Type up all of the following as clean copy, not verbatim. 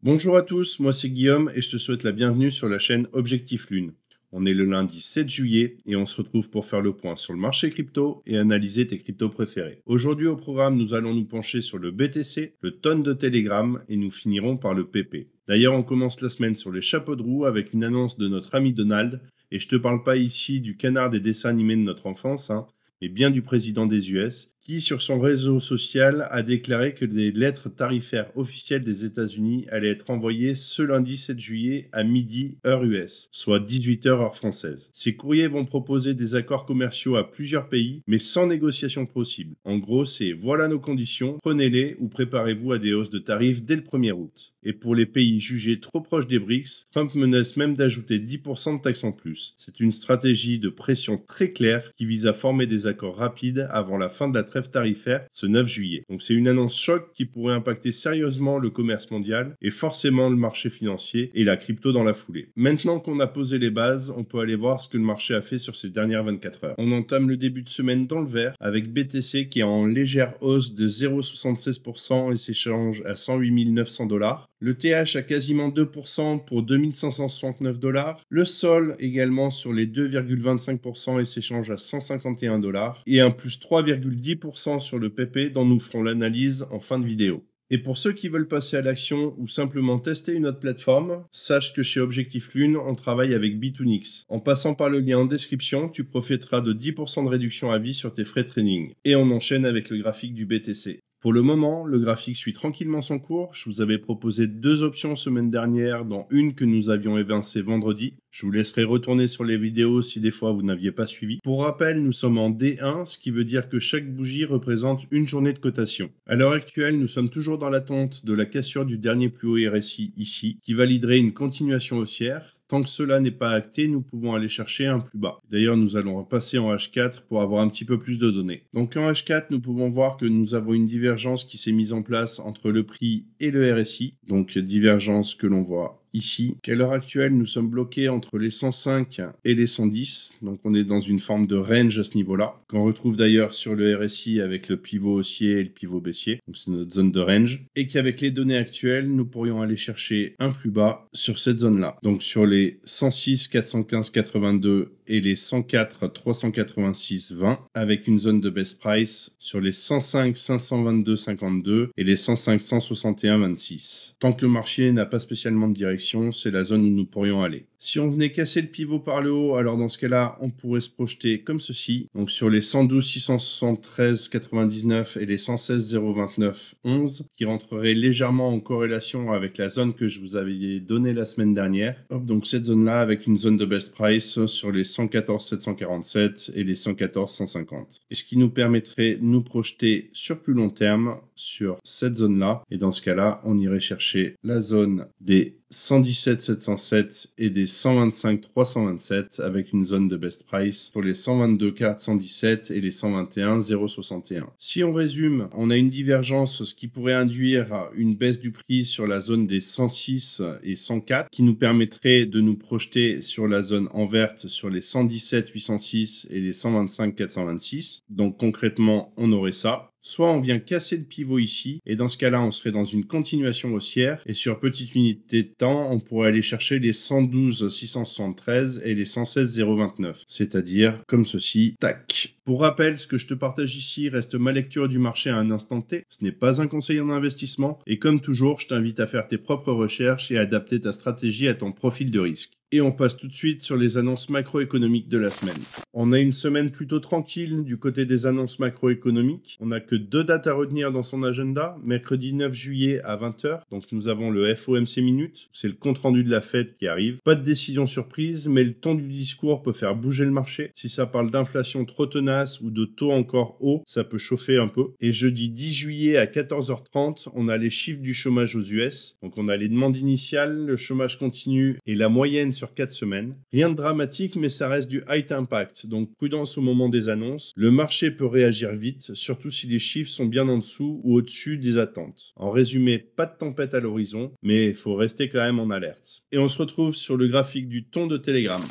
Bonjour à tous, moi c'est Guillaume et je te souhaite la bienvenue sur la chaîne Objectif Lune. On est le lundi 7 juillet et on se retrouve pour faire le point sur le marché crypto et analyser tes cryptos préférés. Aujourd'hui au programme, nous allons nous pencher sur le BTC, le tonne de Telegram et nous finirons par le PP. D'ailleurs, on commence la semaine sur les chapeaux de roue avec une annonce de notre ami Donald. Et je te parle pas ici du canard des dessins animés de notre enfance, mais bien du président des US, qui sur son réseau social a déclaré que les lettres tarifaires officielles des États-Unis allaient être envoyées ce lundi 7 juillet à midi heure US, soit 18h heure française. Ces courriers vont proposer des accords commerciaux à plusieurs pays, mais sans négociation possible. En gros, c'est voilà nos conditions, prenez-les ou préparez-vous à des hausses de tarifs dès le 1er août. Et pour les pays jugés trop proches des BRICS, Trump menace même d'ajouter 10% de taxes en plus. C'est une stratégie de pression très claire qui vise à former des accords rapides avant la fin de la trêve tarifaire ce 9 juillet. Donc c'est une annonce choc qui pourrait impacter sérieusement le commerce mondial et forcément le marché financier et la crypto dans la foulée. Maintenant qu'on a posé les bases, on peut aller voir ce que le marché a fait sur ces dernières 24 heures. On entame le début de semaine dans le vert avec BTC qui est en légère hausse de 0,76% et s'échange à 108 900 $. Le TH a quasiment 2% pour 2569 $. Le Sol également sur les 2,25% et s'échange à 151 $. Et un plus 3,10% sur le PP dont nous ferons l'analyse en fin de vidéo. Et pour ceux qui veulent passer à l'action ou simplement tester une autre plateforme, sache que chez Objectif Lune, on travaille avec Bitunix. En passant par le lien en description, tu profiteras de 10% de réduction à vie sur tes frais de trading. Et on enchaîne avec le graphique du BTC. Pour le moment, le graphique suit tranquillement son cours. Je vous avais proposé deux options semaine dernière, dont une que nous avions évincée vendredi. Je vous laisserai retourner sur les vidéos si des fois vous n'aviez pas suivi. Pour rappel, nous sommes en D1, ce qui veut dire que chaque bougie représente une journée de cotation. À l'heure actuelle, nous sommes toujours dans l'attente de la cassure du dernier plus haut RSI ici, qui validerait une continuation haussière. Tant que cela n'est pas acté, nous pouvons aller chercher un plus bas. D'ailleurs, nous allons passer en H4 pour avoir un petit peu plus de données. Donc en H4, nous pouvons voir que nous avons une divergence qui s'est mise en place entre le prix et le RSI. Donc divergence que l'on voit ici. À l'heure actuelle, nous sommes bloqués entre les 105 et les 110. Donc on est dans une forme de range à ce niveau-là, qu'on retrouve d'ailleurs sur le RSI avec le pivot haussier et le pivot baissier. Donc c'est notre zone de range. Et qu'avec les données actuelles, nous pourrions aller chercher un plus bas sur cette zone-là. Donc sur les 106 415 82 et les 104 386 20, avec une zone de best price sur les 105 522 52 et les 105 161 26. Tant que le marché n'a pas spécialement de direction, c'est la zone où nous pourrions aller. Si on venait casser le pivot par le haut, alors dans ce cas-là, on pourrait se projeter comme ceci. Donc sur les 112 673 99 et les 116 029 11, qui rentreraient légèrement en corrélation avec la zone que je vous avais donnée la semaine dernière. Hop, donc cette zone-là avec une zone de best price sur les 114 747 et les 114 150. Et ce qui nous permettrait de nous projeter sur plus long terme sur cette zone-là. Et dans ce cas-là, on irait chercher la zone des 117 707 et des 125 327 avec une zone de best price sur les 122 417 et les 121 061. Si on résume, on a une divergence, ce qui pourrait induire une baisse du prix sur la zone des 106 et 104 qui nous permettrait de nous projeter sur la zone en verte sur les 117 806 et les 125 426. Donc concrètement, on aurait ça. Soit on vient casser le pivot ici, et dans ce cas-là, on serait dans une continuation haussière, et sur petite unité de temps, on pourrait aller chercher les 112 673 et les 116 029, c'est-à-dire comme ceci, tac. Pour rappel, ce que je te partage ici reste ma lecture du marché à un instant T, ce n'est pas un conseil en investissement, et comme toujours, je t'invite à faire tes propres recherches et à adapter ta stratégie à ton profil de risque. Et on passe tout de suite sur les annonces macroéconomiques de la semaine. On a une semaine plutôt tranquille du côté des annonces macroéconomiques. On n'a que deux dates à retenir dans son agenda. Mercredi 9 juillet à 20h. Donc nous avons le FOMC Minute. C'est le compte-rendu de la Fed qui arrive. Pas de décision surprise, mais le ton du discours peut faire bouger le marché. Si ça parle d'inflation trop tenace ou de taux encore haut, ça peut chauffer un peu. Et jeudi 10 juillet à 14h30, on a les chiffres du chômage aux US. Donc on a les demandes initiales, le chômage continu et la moyenne sur 4 semaines. Rien de dramatique, mais ça reste du high impact, donc prudence au moment des annonces. Le marché peut réagir vite, surtout si les chiffres sont bien en dessous ou au-dessus des attentes. En résumé, pas de tempête à l'horizon, mais il faut rester quand même en alerte. Et on se retrouve sur le graphique du ton de Telegram.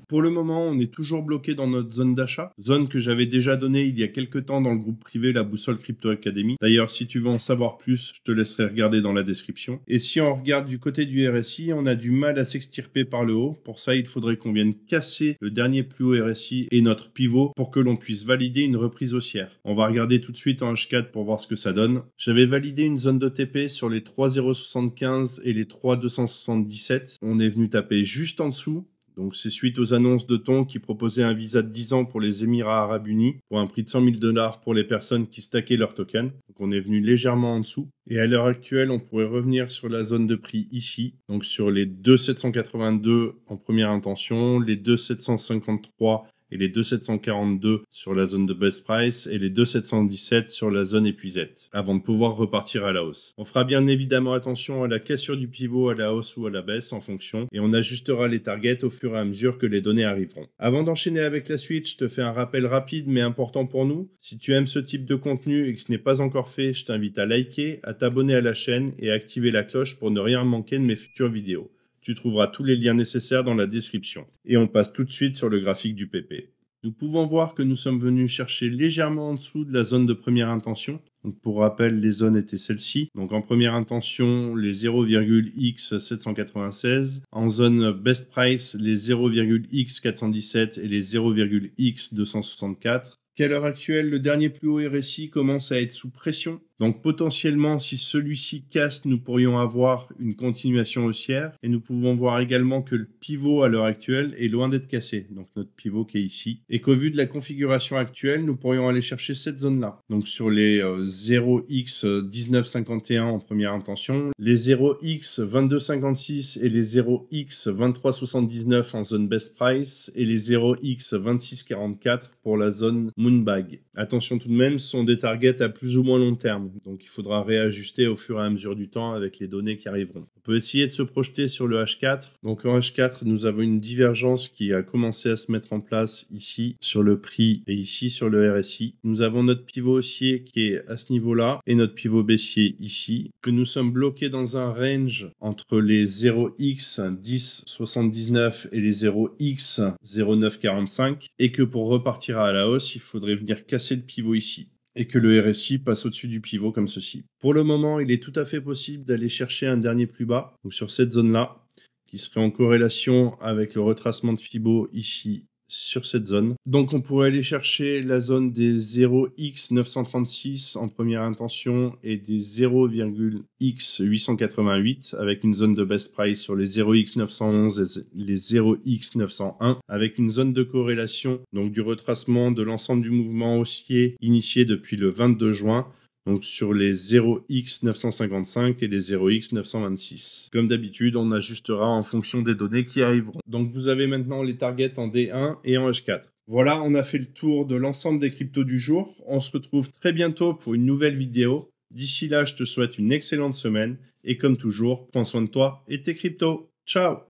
Pour le moment, on est toujours bloqué dans notre zone d'achat, zone que j'avais déjà donnée il y a quelques temps dans le groupe privé La Boussole Crypto Academy. D'ailleurs, si tu veux en savoir plus, je te laisserai regarder dans la description. Et si on regarde du côté du RSI, on a du mal à s'extirper par le haut. Pour ça, il faudrait qu'on vienne casser le dernier plus haut RSI et notre pivot pour que l'on puisse valider une reprise haussière. On va regarder tout de suite en H4 pour voir ce que ça donne. J'avais validé une zone d'OTP sur les 3,075 et les 3,277. On est venu taper juste en dessous. Donc c'est suite aux annonces de Ton qui proposait un visa de 10 ans pour les Émirats Arabes Unis pour un prix de 100 000 $ pour les personnes qui stackaient leur token. Donc on est venu légèrement en dessous. Et à l'heure actuelle, on pourrait revenir sur la zone de prix ici. Donc sur les 2,782 en première intention, les 2,753 et les 2,742 sur la zone de best price et les 2,717 sur la zone épuisette, avant de pouvoir repartir à la hausse. On fera bien évidemment attention à la cassure du pivot à la hausse ou à la baisse en fonction, et on ajustera les targets au fur et à mesure que les données arriveront. Avant d'enchaîner avec la suite, je te fais un rappel rapide mais important pour nous. Si tu aimes ce type de contenu et que ce n'est pas encore fait, je t'invite à liker, à t'abonner à la chaîne et à activer la cloche pour ne rien manquer de mes futures vidéos. Tu trouveras tous les liens nécessaires dans la description. Et on passe tout de suite sur le graphique du PP. Nous pouvons voir que nous sommes venus chercher légèrement en dessous de la zone de première intention. Donc pour rappel, les zones étaient celles-ci. Donc en première intention, les 0,x 796. En zone best price, les 0,x 417 et les 0,x 264. À l'heure actuelle, le dernier plus haut RSI commence à être sous pression. Donc potentiellement, si celui-ci casse, nous pourrions avoir une continuation haussière. Et nous pouvons voir également que le pivot à l'heure actuelle est loin d'être cassé. Donc notre pivot qui est ici. Et qu'au vu de la configuration actuelle, nous pourrions aller chercher cette zone-là. Donc sur les 0x 1951 en première intention, les 0x 2256 et les 0x 2379 en zone best price et les 0x 2644 pour la zone Moonbag. Attention tout de même, ce sont des targets à plus ou moins long terme, donc il faudra réajuster au fur et à mesure du temps avec les données qui arriveront. On peut essayer de se projeter sur le H4. Donc en H4, nous avons une divergence qui a commencé à se mettre en place ici sur le prix et ici sur le RSI. Nous avons notre pivot haussier qui est à ce niveau-là et notre pivot baissier ici. Que nous sommes bloqués dans un range entre les 0x 1079 et les 0x 0945 et que pour repartir à la hausse, il faudrait venir casser le pivot ici et que le RSI passe au-dessus du pivot comme ceci. Pour le moment, il est tout à fait possible d'aller chercher un dernier plus bas, donc sur cette zone-là, qui serait en corrélation avec le retracement de Fibo ici sur cette zone. Donc on pourrait aller chercher la zone des 0x 936 en première intention et des 0,x 888 avec une zone de best price sur les 0x 911 et les 0x 901 avec une zone de corrélation donc du retracement de l'ensemble du mouvement haussier initié depuis le 22 juin. Donc sur les 0x 955 et les 0x 926. Comme d'habitude, on ajustera en fonction des données qui arriveront. Donc vous avez maintenant les targets en D1 et en H4. Voilà, on a fait le tour de l'ensemble des cryptos du jour. On se retrouve très bientôt pour une nouvelle vidéo. D'ici là, je te souhaite une excellente semaine. Et comme toujours, prends soin de toi et tes cryptos. Ciao!